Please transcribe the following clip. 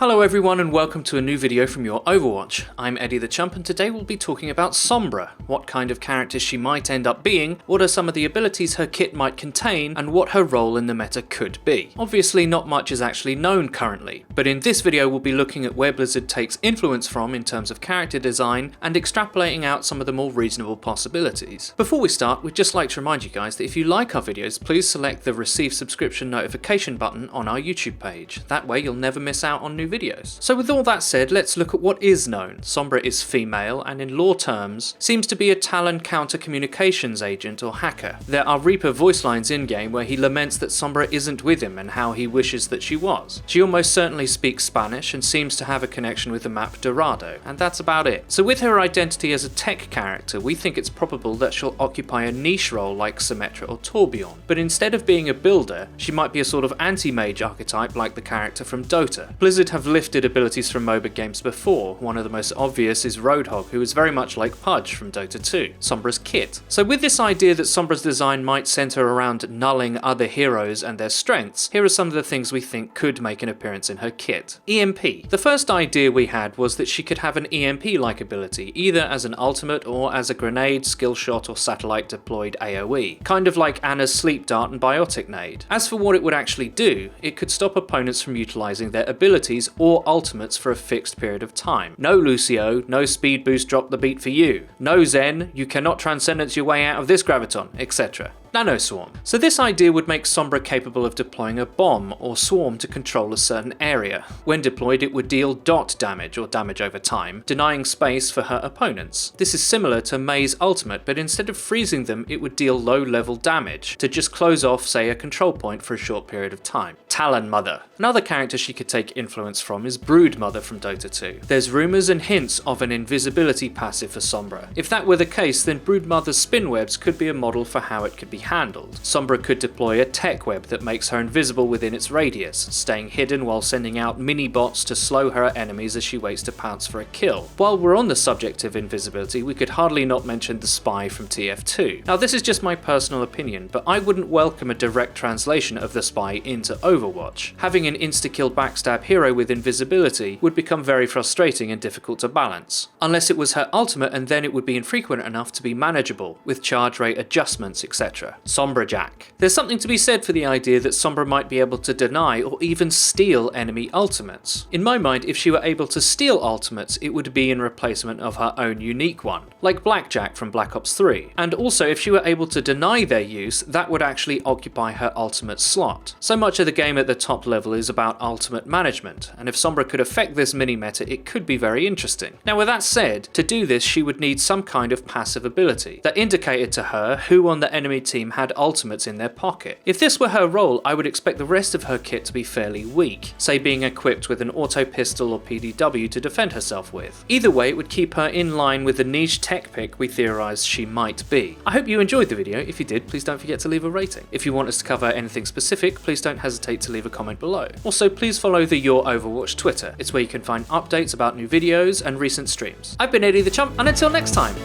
Hello everyone and welcome to a new video from Your Overwatch. I'm Eddie the Chump and today we'll be talking about Sombra, what kind of character she might end up being, what are some of the abilities her kit might contain, and what her role in the meta could be. Obviously not much is actually known currently, but in this video we'll be looking at where Blizzard takes influence from in terms of character design and extrapolating out some of the more reasonable possibilities. Before we start, we'd just like to remind you guys that if you like our videos, please select the receive subscription notification button on our YouTube page. That way you'll never miss out on new videos. So with all that said, let's look at what is known. Sombra is female and in lore terms seems to be a Talon counter communications agent or hacker. There are Reaper voice lines in game where he laments that Sombra isn't with him and how he wishes that she was. She almost certainly speaks Spanish and seems to have a connection with the map Dorado, and that's about it. So with her identity as a tech character, we think it's probable that she'll occupy a niche role like Symmetra or Torbjorn, but instead of being a builder, she might be a sort of anti-mage archetype like the character from Dota. Blizzard have lifted abilities from MOBA games before. One of the most obvious is Roadhog, who is very much like Pudge from Dota 2, Sombra's kit. So with this idea that Sombra's design might centre around nulling other heroes and their strengths, here are some of the things we think could make an appearance in her kit. EMP. The first idea we had was that she could have an EMP-like ability, either as an ultimate or as a grenade, skill shot or satellite deployed AoE, kind of like Anna's sleep dart and biotic nade. As for what it would actually do, it could stop opponents from utilising their abilities or ultimates for a fixed period of time. No Lucio, no speed boost drop the beat for you. No Zen, you cannot transcendence your way out of this graviton, etc. Nanoswarm. So this idea would make Sombra capable of deploying a bomb or swarm to control a certain area. When deployed, it would deal dot damage or damage over time, denying space for her opponents. This is similar to Mei's ultimate, but instead of freezing them, it would deal low level damage to just close off, say, a control point for a short period of time. Talon Mother. Another character she could take influence from is Brood Mother from Dota 2. There's rumours and hints of an invisibility passive for Sombra. If that were the case, then Brood Mother's spin webs could be a model for how it could be handled. Sombra could deploy a tech web that makes her invisible within its radius, staying hidden while sending out mini-bots to slow her enemies as she waits to pounce for a kill. While we're on the subject of invisibility, we could hardly not mention the Spy from TF2. Now this is just my personal opinion, but I wouldn't welcome a direct translation of the Spy into Overwatch. Having an insta-kill backstab hero with invisibility would become very frustrating and difficult to balance. Unless it was her ultimate, and then it would be infrequent enough to be manageable, with charge rate adjustments, etc. Sombra Jack. There's something to be said for the idea that Sombra might be able to deny or even steal enemy ultimates. In my mind, if she were able to steal ultimates, it would be in replacement of her own unique one, like Blackjack from Black Ops 3. And also, if she were able to deny their use, that would actually occupy her ultimate slot. So much of the game at the top level is about ultimate management, and if Sombra could affect this mini-meta, it could be very interesting. Now with that said, to do this she would need some kind of passive ability that indicated to her who on the enemy team had ultimates in their pocket. If this were her role, I would expect the rest of her kit to be fairly weak, say being equipped with an auto pistol or PDW to defend herself with. Either way, it would keep her in line with the niche tech pick we theorised she might be. I hope you enjoyed the video. If you did, please don't forget to leave a rating. If you want us to cover anything specific, please don't hesitate to leave a comment below. Also, please follow the Your Overwatch Twitter. It's where you can find updates about new videos and recent streams. I've been Eddie the Chump, and until next time!